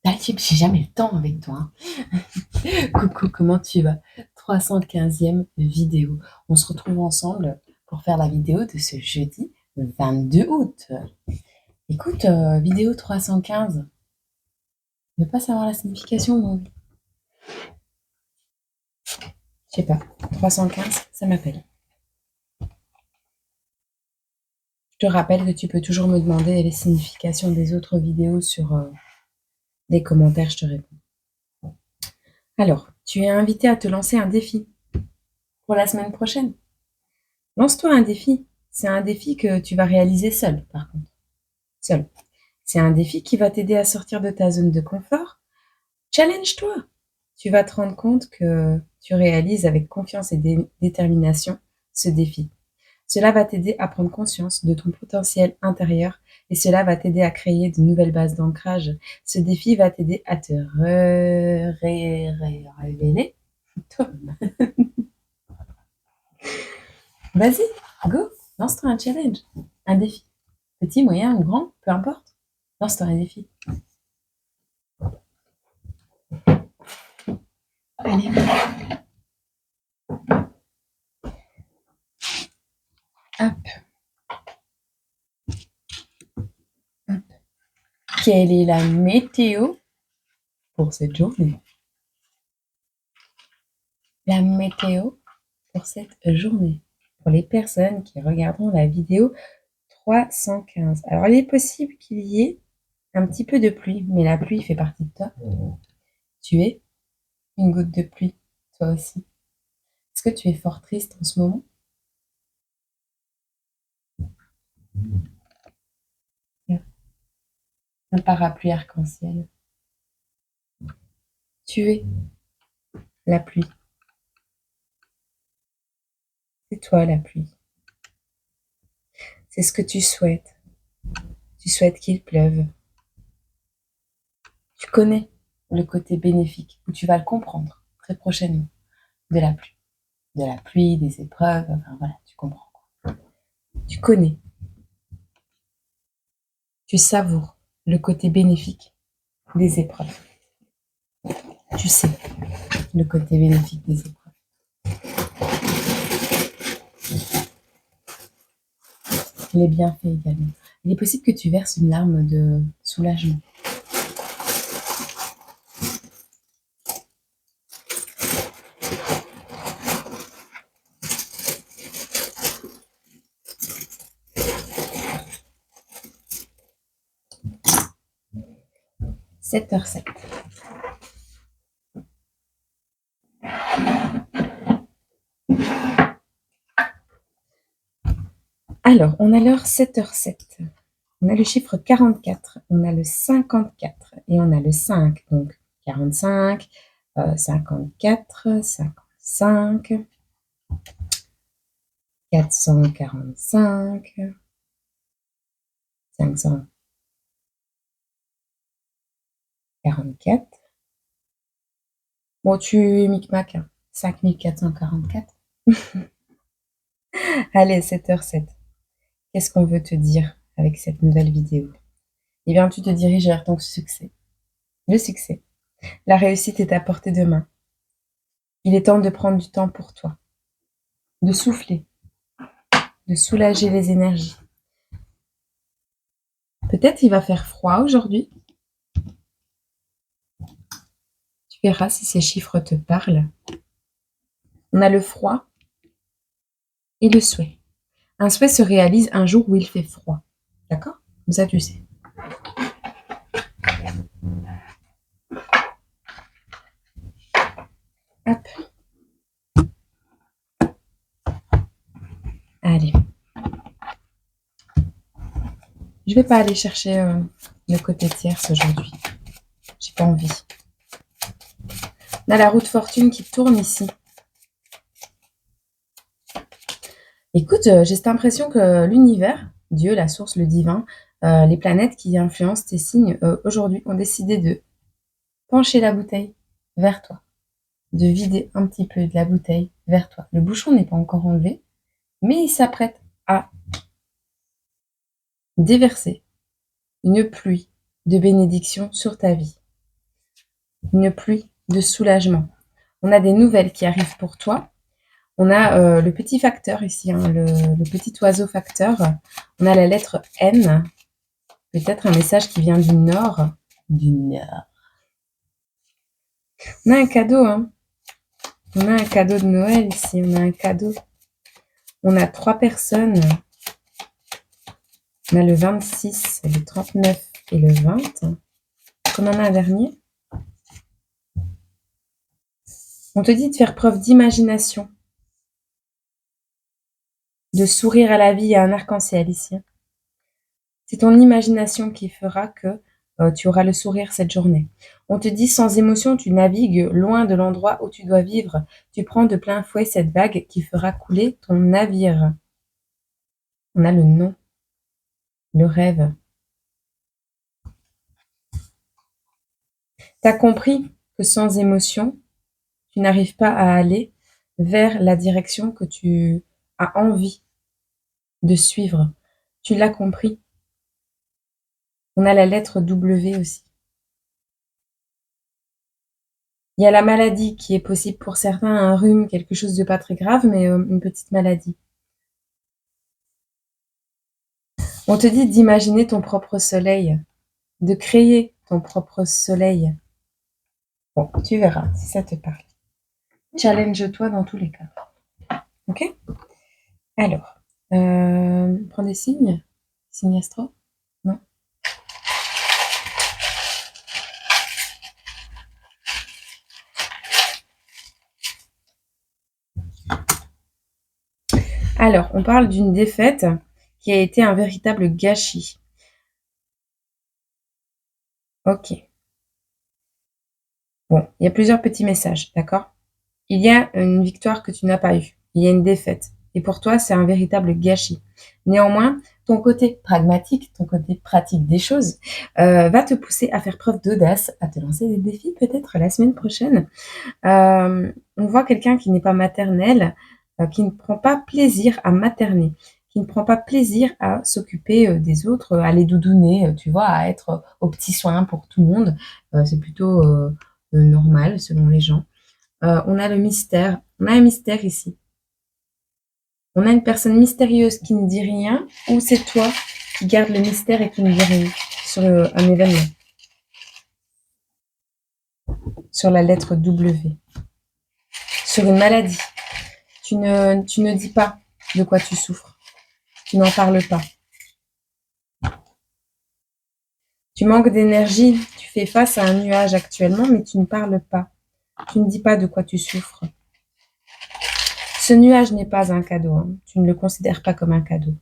J'ai jamais le temps avec toi. Coucou, comment tu vas? 315e vidéo. On se retrouve ensemble pour faire la vidéo de ce jeudi 22 août. Écoute, vidéo 315. Je veux pas savoir la signification, moi. Je sais pas. 315, ça m'appelle. Je te rappelle que tu peux toujours me demander les significations des autres vidéos sur les commentaires, je te réponds. Alors, tu es invité à te lancer un défi pour la semaine prochaine. Lance-toi un défi. C'est un défi que tu vas réaliser seul, par contre. Seul. C'est un défi qui va t'aider à sortir de ta zone de confort. Challenge-toi. Tu vas te rendre compte que tu réalises avec confiance et détermination ce défi. Cela va t'aider à prendre conscience de ton potentiel intérieur et cela va t'aider à créer de nouvelles bases d'ancrage. Ce défi va t'aider à te révéler toi-même. Vas-y, go, lance-toi un challenge, un défi. Petit, moyen ou grand, peu importe. Lance-toi un défi. Allez. Hop. Hop. Quelle est la météo pour cette journée? La météo pour cette journée. Pour les personnes qui regarderont la vidéo 315. Alors, il est possible qu'il y ait un petit peu de pluie, mais la pluie fait partie de toi. Tu es une goutte de pluie, toi aussi. Est-ce que tu es fort triste en ce moment? Un parapluie arc-en-ciel. Tu es la pluie. C'est toi la pluie. C'est ce que tu souhaites. Tu souhaites qu'il pleuve. Tu connais le côté bénéfique, ou tu vas le comprendre très prochainement, de la pluie. De la pluie, des épreuves, enfin voilà, tu comprends. Tu connais. Tu savoures le côté bénéfique des épreuves. Tu sais le côté bénéfique des épreuves. Les bienfaits également. Il est possible que tu verses une larme de soulagement. « 7h07. Alors, on a l'heure 7h07. On a le chiffre 44, on a le 54 et on a le 5. Donc 45, 54, 55, 445, 544. Bon, tu micmac, hein. 5444. Allez, 7h07. Qu'est-ce qu'on veut te dire avec cette nouvelle vidéo? Eh bien, tu te diriges vers ton succès. Le succès. La réussite est à portée de main. Il est temps de prendre du temps pour toi, de souffler, de soulager les énergies. Peut-être il va faire froid aujourd'hui. Tu verras si ces chiffres te parlent. On a le froid et le souhait. Un souhait se réalise un jour où il fait froid. D'accord? Comme ça, tu sais. Hop. Allez. Je vais pas aller chercher le côté tierce aujourd'hui. J'ai pas envie. On a la roue de fortune qui tourne ici. Écoute, j'ai cette impression que l'univers, Dieu, la source, le divin, les planètes qui influencent tes signes aujourd'hui ont décidé de pencher la bouteille vers toi, de vider un petit peu de la bouteille vers toi. Le bouchon n'est pas encore enlevé, mais il s'apprête à déverser une pluie de bénédictions sur ta vie. une pluie de soulagement. On a des nouvelles qui arrivent pour toi. On a le petit facteur ici, hein, le petit oiseau facteur. On a la lettre N. Peut-être un message qui vient du nord. Du nord. On a un cadeau, hein. On a un cadeau de Noël ici. On a un cadeau. On a 3 personnes. On a le 26, le 39 et le 20. Comme on a un dernier. On te dit de faire preuve d'imagination. De sourire à la vie. Il y a un arc-en-ciel ici. C'est ton imagination qui fera que tu auras le sourire cette journée. On te dit sans émotion, tu navigues loin de l'endroit où tu dois vivre. Tu prends de plein fouet cette vague qui fera couler ton navire. On a le nom, le rêve. Tu as compris que sans émotion, tu n'arrives pas à aller vers la direction que tu as envie de suivre. Tu l'as compris. On a la lettre W aussi. Il y a la maladie qui est possible pour certains, un rhume, quelque chose de pas très grave, mais une petite maladie. On te dit d'imaginer ton propre soleil, de créer ton propre soleil. Bon, tu verras si ça te parle. Challenge-toi dans tous les cas. Ok? Alors, prends des signes. Signes astro? Non? Alors, on parle d'une défaite qui a été un véritable gâchis. Ok. Bon, il y a plusieurs petits messages, d'accord? Il y a une victoire que tu n'as pas eue. Il y a une défaite. Et pour toi, c'est un véritable gâchis. Néanmoins, ton côté pragmatique, ton côté pratique des choses, va te pousser à faire preuve d'audace, à te lancer des défis peut-être la semaine prochaine. On voit quelqu'un qui n'est pas maternel, qui ne prend pas plaisir à materner, qui ne prend pas plaisir à s'occuper des autres, à les doudouner, tu vois, à être aux petits soins pour tout le monde. C'est plutôt normal selon les gens. On a le mystère. On a un mystère ici. On a une personne mystérieuse qui ne dit rien, ou c'est toi qui gardes le mystère et qui ne dit rien sur un événement. Sur la lettre W. Sur une maladie. Tu ne dis pas de quoi tu souffres. Tu n'en parles pas. Tu manques d'énergie. Tu fais face à un nuage actuellement, mais tu ne parles pas. Tu ne dis pas de quoi tu souffres. Ce nuage n'est pas un cadeau. Hein. Tu ne le considères pas comme un cadeau.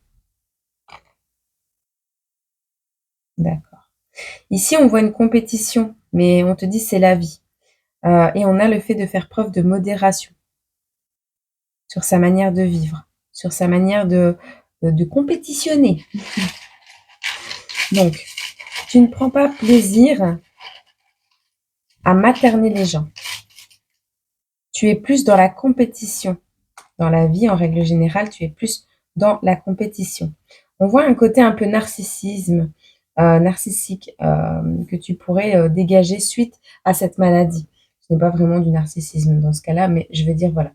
D'accord. Ici, on voit une compétition, mais on te dit c'est la vie. Et on a le fait de faire preuve de modération sur sa manière de vivre, sur sa manière de compétitionner. Donc, tu ne prends pas plaisir à materner les gens. Tu es plus dans la compétition. Dans la vie, en règle générale, tu es plus dans la compétition. On voit un côté un peu narcissique que tu pourrais dégager suite à cette maladie. Ce n'est pas vraiment du narcissisme dans ce cas-là, mais je veux dire, voilà.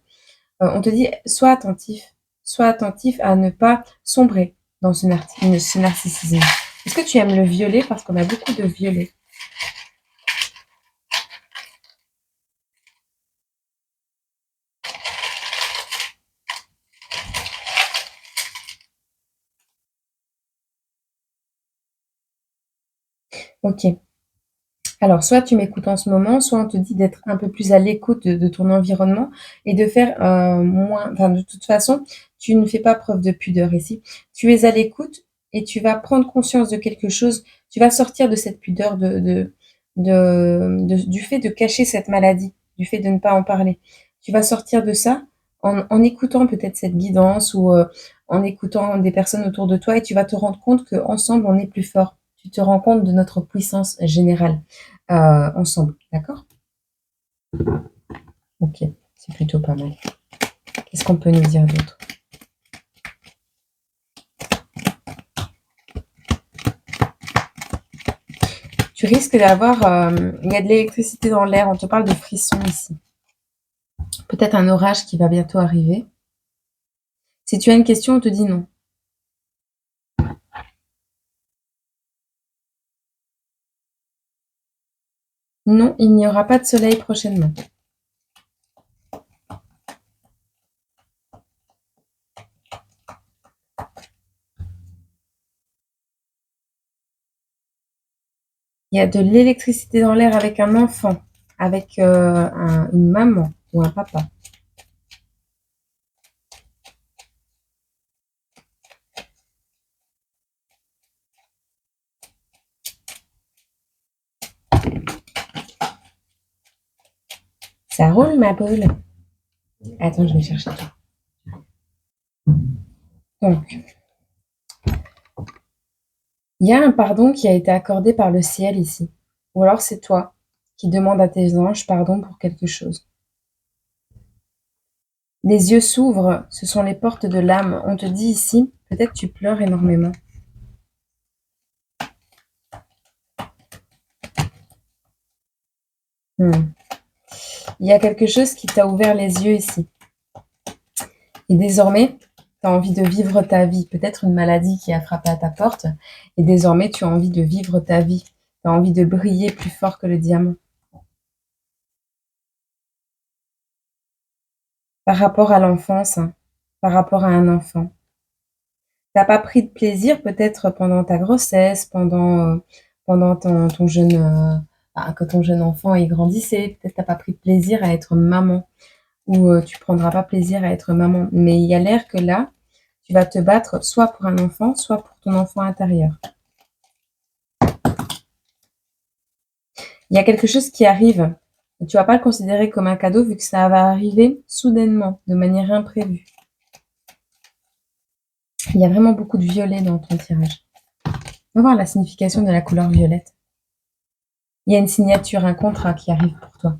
On te dit, sois attentif à ne pas sombrer dans ce narcissisme. Est-ce que tu aimes le violet? Parce qu'on a beaucoup de violet. Ok. Alors, soit tu m'écoutes en ce moment, soit on te dit d'être un peu plus à l'écoute de ton environnement et de faire moins... Enfin, de toute façon, tu ne fais pas preuve de pudeur ici. Tu es à l'écoute et tu vas prendre conscience de quelque chose. Tu vas sortir de cette pudeur du fait de cacher cette maladie, du fait de ne pas en parler. Tu vas sortir de ça en écoutant peut-être cette guidance ou en écoutant des personnes autour de toi et tu vas te rendre compte qu'ensemble, on est plus fort. Tu te rends compte de notre puissance générale ensemble, d'accord? Ok, c'est plutôt pas mal. Qu'est-ce qu'on peut nous dire d'autre? Tu risques d'avoir... il y a de l'électricité dans l'air, on te parle de frissons ici. Peut-être un orage qui va bientôt arriver. Si tu as une question, on te dit non. Non, il n'y aura pas de soleil prochainement. Il y a de l'électricité dans l'air avec un enfant, avec une maman ou un papa. Ça roule, ma poule. Attends, je vais chercher. Donc, il y a un pardon qui a été accordé par le ciel ici. Ou alors c'est toi qui demandes à tes anges pardon pour quelque chose. Les yeux s'ouvrent, ce sont les portes de l'âme. On te dit ici, peut-être tu pleures énormément. Il y a quelque chose qui t'a ouvert les yeux ici. Et désormais, tu as envie de vivre ta vie. Peut-être une maladie qui a frappé à ta porte. Et désormais, tu as envie de vivre ta vie. Tu as envie de briller plus fort que le diamant. Par rapport à l'enfance, hein, par rapport à un enfant. Tu n'as pas pris de plaisir peut-être pendant ta grossesse, pendant ton jeune... que ton jeune enfant y grandissait. Peut-être tu n'as pas pris de plaisir à être maman. Ou tu prendras pas plaisir à être maman. Mais il y a l'air que là, tu vas te battre soit pour un enfant, soit pour ton enfant intérieur. Il y a quelque chose qui arrive. Tu vas pas le considérer comme un cadeau vu que ça va arriver soudainement, de manière imprévue. Il y a vraiment beaucoup de violet dans ton tirage. On va voir la signification de la couleur violette. Il y a une signature, un contrat qui arrive pour toi.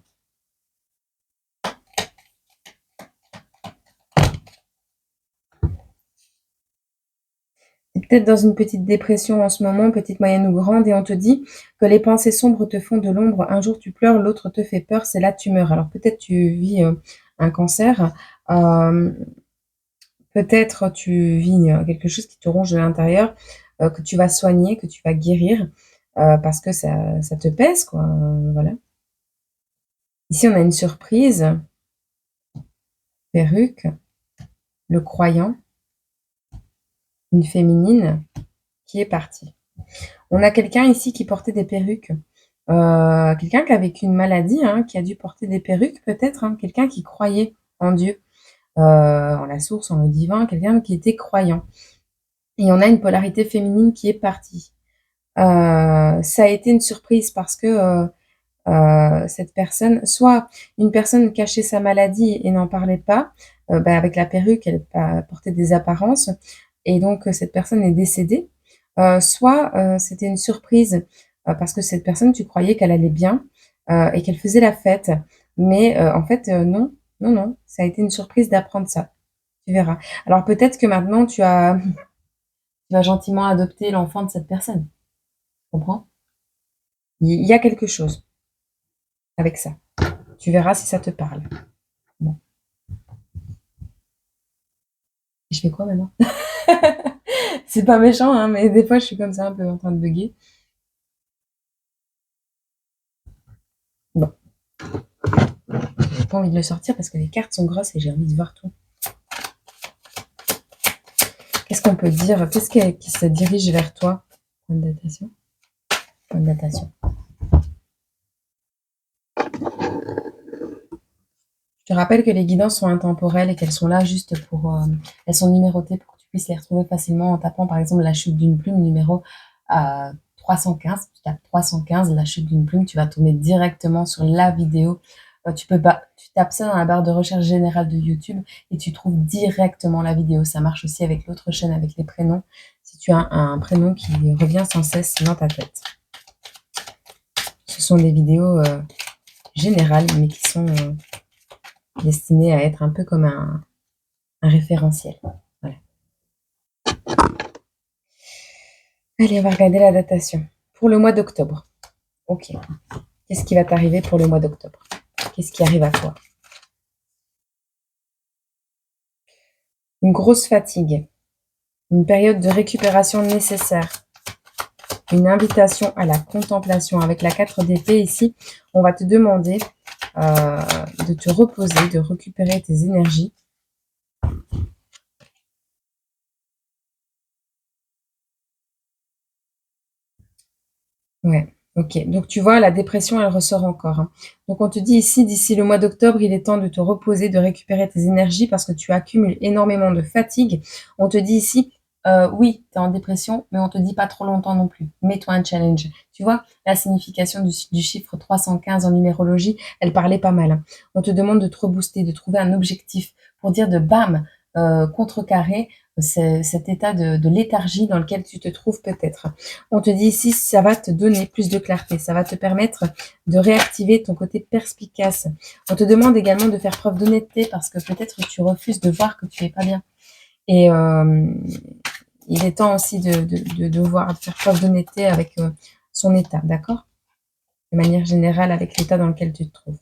Tu es peut-être dans une petite dépression en ce moment, petite, moyenne ou grande, et on te dit que les pensées sombres te font de l'ombre. Un jour tu pleures, l'autre te fait peur, c'est là que tu meurs. Alors peut-être tu vis un cancer, peut-être tu vis quelque chose qui te ronge de l'intérieur, que tu vas soigner, que tu vas guérir, parce que ça te pèse, quoi. Voilà. Ici, on a une surprise. Perruque, le croyant, une féminine qui est partie. On a quelqu'un ici qui portait des perruques. Quelqu'un qui a vécu une maladie, hein, qui a dû porter des perruques peut-être, hein, quelqu'un qui croyait en Dieu, en la source, en le divin, quelqu'un qui était croyant. Et on a une polarité féminine qui est partie. Ça a été une surprise parce que cette personne, soit une personne cachait sa maladie et n'en parlait pas, avec la perruque, elle portait des apparences, et donc cette personne est décédée. Soit c'était une surprise parce que cette personne, tu croyais qu'elle allait bien et qu'elle faisait la fête. Mais en fait, non, non, non, ça a été une surprise d'apprendre ça. Tu verras. Alors peut-être que maintenant, tu vas gentiment adopter l'enfant de cette personne. Tu comprends? Il y a quelque chose avec ça. Tu verras si ça te parle. Bon. Je fais quoi maintenant? C'est pas méchant, hein, mais des fois, je suis comme ça, un peu en train de bugger. Bon. J'ai pas envie de le sortir parce que les cartes sont grosses et j'ai envie de voir tout. Qu'est-ce qu'on peut dire? Qu'est-ce qui se dirige vers toi? Point de datation. Point de datation. Je te rappelle que les guidances sont intemporelles et qu'elles sont là juste pour... elles sont numérotées pour que tu puisses les retrouver facilement en tapant par exemple la chute d'une plume numéro 315. Tu tapes 315, la chute d'une plume, tu vas tomber directement sur la vidéo. Tu tapes ça dans la barre de recherche générale de YouTube et tu trouves directement la vidéo. Ça marche aussi avec l'autre chaîne, avec les prénoms. Si tu as un prénom qui revient sans cesse dans ta tête. Ce sont des vidéos générales, mais qui sont... destiné à être un peu comme un référentiel. Voilà. Allez, on va regarder la datation pour le mois d'octobre. Ok. Qu'est-ce qui va t'arriver pour le mois d'octobre? Qu'est-ce qui arrive à toi? Une grosse fatigue, une période de récupération nécessaire, une invitation à la contemplation. Avec la 4 d'épée ici, on va te demander de te reposer, de récupérer tes énergies. Ouais, ok. Donc tu vois, la dépression, elle ressort encore, hein. Donc on te dit ici, d'ici le mois d'octobre, il est temps de te reposer, de récupérer tes énergies parce que tu accumules énormément de fatigue. On te dit ici, oui, tu es en dépression, mais on te dit pas trop longtemps non plus. Mets-toi un challenge. Tu vois, la signification du chiffre 315 en numérologie, elle parlait pas mal, hein. On te demande de te rebooster, de trouver un objectif pour dire de bam, contrecarrer cet état de léthargie dans lequel tu te trouves peut-être. On te dit ici, ça va te donner plus de clarté, ça va te permettre de réactiver ton côté perspicace. On te demande également de faire preuve d'honnêteté parce que peut-être tu refuses de voir que tu es pas bien. Et il est temps aussi de faire preuve d'honnêteté avec son état, d'accord? De manière générale, avec l'état dans lequel tu te trouves.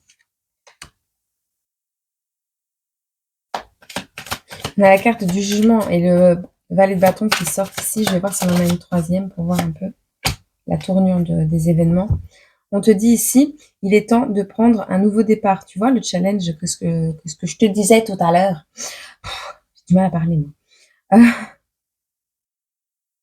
On a la carte du jugement et le valet de bâton qui sortent ici. Je vais voir si on en a une troisième pour voir un peu la tournure des événements. On te dit ici, il est temps de prendre un nouveau départ. Tu vois, le challenge que ce que je te disais tout à l'heure. J'ai du mal à parler, moi.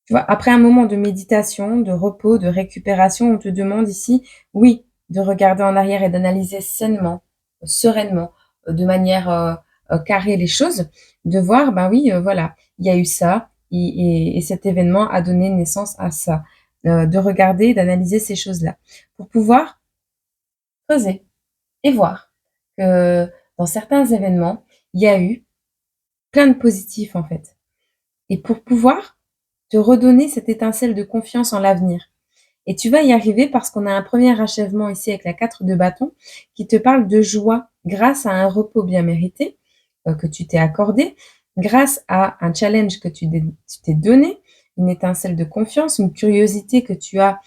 Tu vois, après un moment de méditation, de repos, de récupération, on te demande ici, oui, de regarder en arrière et d'analyser sainement, sereinement, de manière carrée les choses, de voir, ben oui, voilà, il y a eu ça et cet événement a donné naissance à ça. De regarder, d'analyser ces choses-là pour pouvoir creuser et voir que dans certains événements, il y a eu plein de positifs en fait. Et pour pouvoir te redonner cette étincelle de confiance en l'avenir. Et tu vas y arriver parce qu'on a un premier achèvement ici avec la 4 de bâton qui te parle de joie grâce à un repos bien mérité que tu t'es accordé, grâce à un challenge que tu t'es donné, une étincelle de confiance, une curiosité que tu as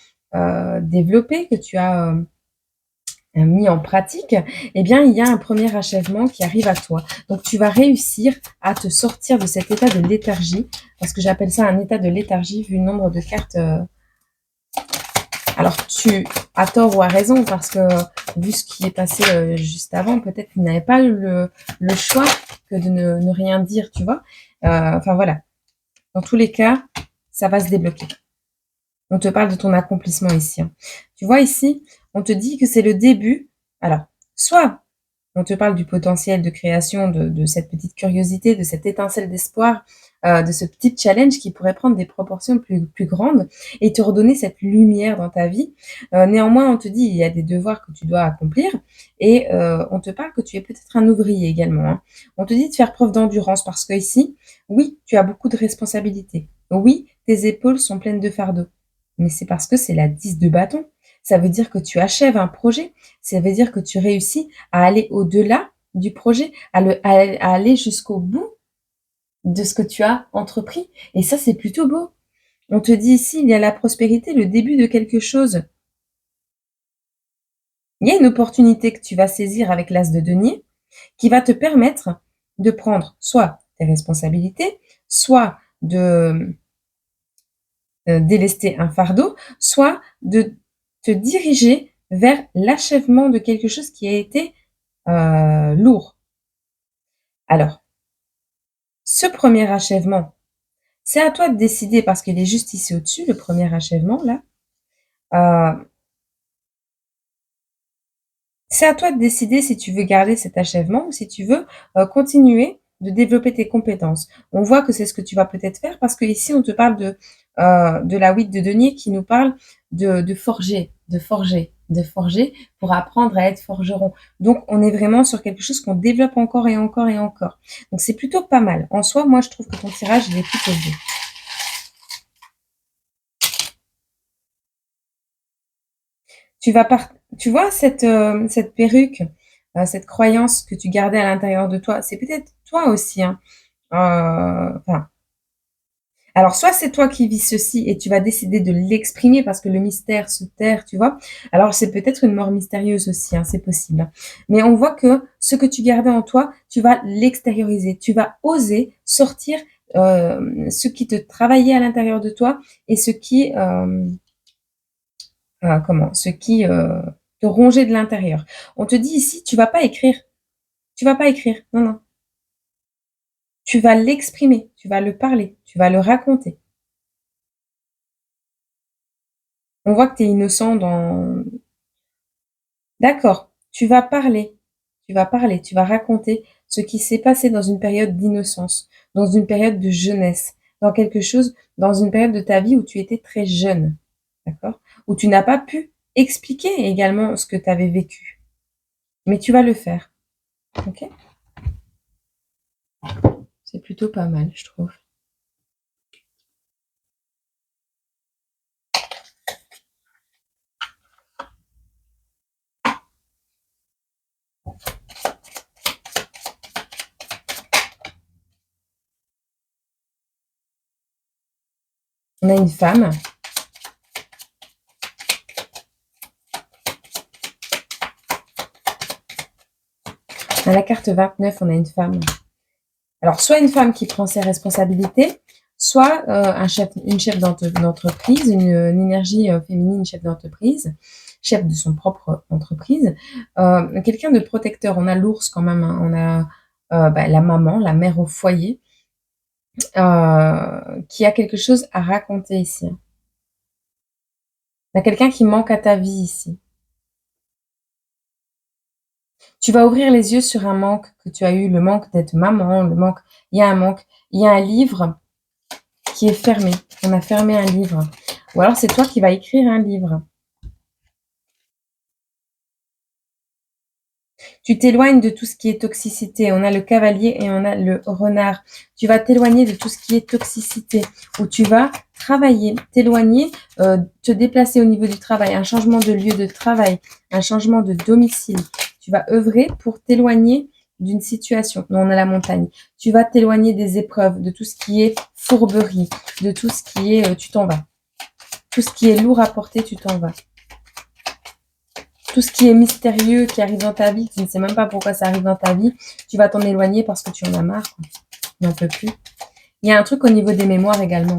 développée, que tu as mis en pratique, eh bien, il y a un premier achèvement qui arrive à toi. Donc, tu vas réussir à te sortir de cet état de léthargie, parce que j'appelle ça un état de léthargie vu le nombre de cartes. Alors, tu as tort ou as raison, parce que vu ce qui est passé juste avant, peut-être qu'il n'avait pas eu le choix que de ne rien dire, tu vois. Enfin, voilà. Dans tous les cas, ça va se débloquer. On te parle de ton accomplissement ici, hein. Tu vois ici, on te dit que c'est le début. Alors, soit on te parle du potentiel de création de cette petite curiosité, de cette étincelle d'espoir, de ce petit challenge qui pourrait prendre des proportions plus grandes et te redonner cette lumière dans ta vie. Néanmoins, on te dit il y a des devoirs que tu dois accomplir et on te parle que tu es peut-être un ouvrier également, hein. On te dit de faire preuve d'endurance parce que ici, oui, tu as beaucoup de responsabilités. Oui, tes épaules sont pleines de fardeaux. Mais c'est parce que c'est la 10 de bâton. Ça veut dire que tu achèves un projet. Ça veut dire que tu réussis à aller au-delà du projet, à aller jusqu'au bout de ce que tu as entrepris. Et ça, c'est plutôt beau. On te dit ici, il y a la prospérité, le début de quelque chose. Il y a une opportunité que tu vas saisir avec l'as de denier qui va te permettre de prendre soit tes responsabilités, soit de délester un fardeau, soit de te diriger vers l'achèvement de quelque chose qui a été lourd. Alors, ce premier achèvement, c'est à toi de décider parce qu'il est juste ici au-dessus, le premier achèvement, là. Euh, c'est à toi de décider si tu veux garder cet achèvement ou si tu veux continuer de développer tes compétences. On voit que c'est ce que tu vas peut-être faire parce que ici on te parle de la 8 de denier qui nous parle de forger, de forger, de forger pour apprendre à être forgeron. Donc on est vraiment sur quelque chose qu'on développe encore et encore et encore. Donc c'est plutôt pas mal. En soi, moi je trouve que ton tirage il est plutôt beau. Tu vois cette perruque, cette croyance que tu gardais à l'intérieur de toi, c'est peut-être toi aussi, hein. Enfin, Alors, soit c'est toi qui vis ceci et tu vas décider de l'exprimer parce que le mystère se terre, tu vois. Alors, c'est peut-être une mort mystérieuse aussi, hein, c'est possible, hein. Mais on voit que ce que tu gardais en toi, tu vas l'extérioriser. Tu vas oser sortir ce qui te travaillait à l'intérieur de toi et ce qui te rongeait de l'intérieur. On te dit ici, tu vas pas écrire. Tu vas pas écrire. Non, non. Tu vas l'exprimer, tu vas le parler, tu vas le raconter. On voit que tu es innocent dans... D'accord, tu vas raconter ce qui s'est passé dans une période d'innocence, dans une période de jeunesse, dans une période de ta vie où tu étais très jeune, d'accord? Où tu n'as pas pu expliquer également ce que tu avais vécu. Mais tu vas le faire, ok? C'est plutôt pas mal, je trouve. On a une femme. À la carte 29, on a une femme. Alors, soit une femme qui prend ses responsabilités, soit une chef d'entreprise, une énergie féminine, chef d'entreprise, chef de son propre entreprise. Quelqu'un de protecteur. On a l'ours quand même, hein. On a la maman, la mère au foyer, qui a quelque chose à raconter ici, hein. Il y a quelqu'un qui manque à ta vie ici. Tu vas ouvrir les yeux sur un manque que tu as eu, le manque d'être maman, il y a un manque, il y a un livre qui est fermé. On a fermé un livre. Ou alors c'est toi qui vas écrire un livre. Tu t'éloignes de tout ce qui est toxicité. On a le cavalier et on a le renard. Tu vas t'éloigner de tout ce qui est toxicité. Ou tu vas travailler, t'éloigner, te déplacer au niveau du travail, un changement de lieu de travail, un changement de domicile. Tu vas œuvrer pour t'éloigner d'une situation. Nous, on a la montagne. Tu vas t'éloigner des épreuves, de tout ce qui est fourberie, de tout ce qui est tu t'en vas. Tout ce qui est lourd à porter, tu t'en vas. Tout ce qui est mystérieux qui arrive dans ta vie, tu ne sais même pas pourquoi ça arrive dans ta vie, tu vas t'en éloigner parce que tu en as marre, quoi. Tu n'en peux plus. Il y a un truc au niveau des mémoires également.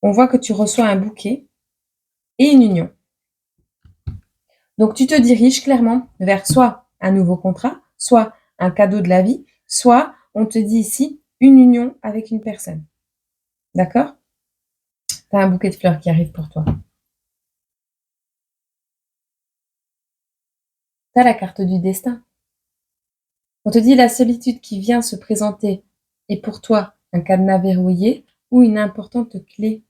On voit que tu reçois un bouquet et une union. Donc tu te diriges clairement vers soit un nouveau contrat, soit un cadeau de la vie, soit on te dit ici une union avec une personne. D'accord? Tu as un bouquet de fleurs qui arrive pour toi. Tu as la carte du destin. On te dit la solitude qui vient se présenter est pour toi un cadenas verrouillé ou une importante clé.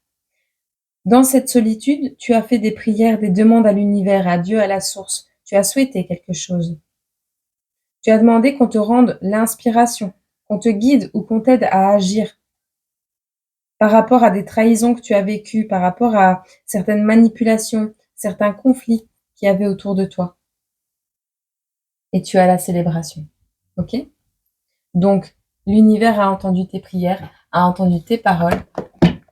Dans cette solitude, tu as fait des prières, des demandes à l'univers, à Dieu, à la source. Tu as souhaité quelque chose. Tu as demandé qu'on te rende l'inspiration, qu'on te guide ou qu'on t'aide à agir par rapport à des trahisons que tu as vécues, par rapport à certaines manipulations, certains conflits qu'il y avait autour de toi. Et tu as la célébration. Ok? Donc, l'univers a entendu tes prières, a entendu tes paroles,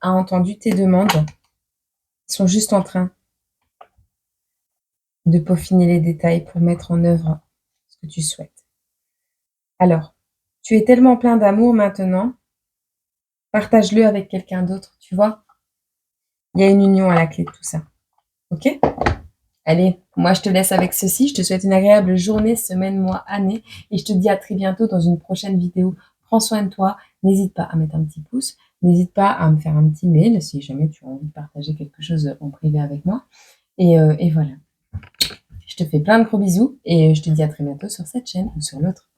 a entendu tes demandes. Ils sont juste en train de peaufiner les détails pour mettre en œuvre ce que tu souhaites. Alors, tu es tellement plein d'amour maintenant, partage-le avec quelqu'un d'autre, tu vois. Il y a une union à la clé de tout ça. Ok? Allez, moi je te laisse avec ceci. Je te souhaite une agréable journée, semaine, mois, année. Et je te dis à très bientôt dans une prochaine vidéo. Prends soin de toi. N'hésite pas à mettre un petit pouce. N'hésite pas à me faire un petit mail si jamais tu as envie de partager quelque chose en privé avec moi. Et voilà. Je te fais plein de gros bisous et je te dis à très bientôt sur cette chaîne ou sur l'autre.